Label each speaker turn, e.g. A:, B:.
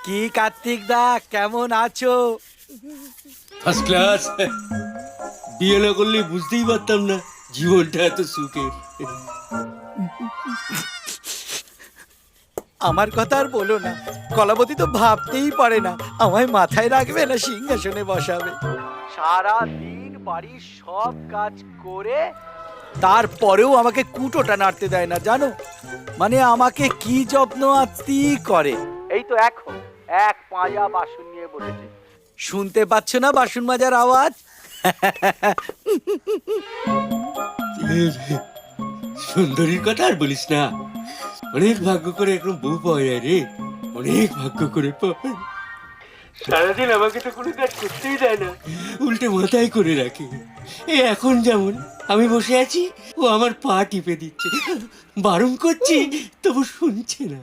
A: কি কার্তিক দা, কেমন আছো?
B: First class. বিয়ে না করলে বুঝতেই পারতাম না জীবনটা এত সুখের।
A: আমার কথা আর বলো না, কলাবতী তো ভাবতেই পারে না আমায় মাথায় রাখবে না সিংহাসনে বসাবে। সারা দিন বাড়ির সব কাজ করে তারপরেও আমাকে কুটোটা নাড়তে দেয় না, জানো? মানে আমাকে কি যত্ন আত্মি করে। এই তো এখন এক পাঁজা বাসন নিয়ে বসেছে, শুনতে পাচ্ছ না বাসন মাজার আওয়াজ?
B: সুন্দরীর কথা আর বলিস না, অনেক ভাগ্য করে এখন বউ পাওয়া যায় রে, অনেক ভাগ্য করে পাওয়া। সারাদিন আমাকে তো কোনো কাজ করতেই দেয় না, উল্টে মাথায় করে রাখে। এখন যেমন আমি বসে আছি, ও আমার পা টিপে দিচ্ছে, বারণ করছি তবু শুনছে না।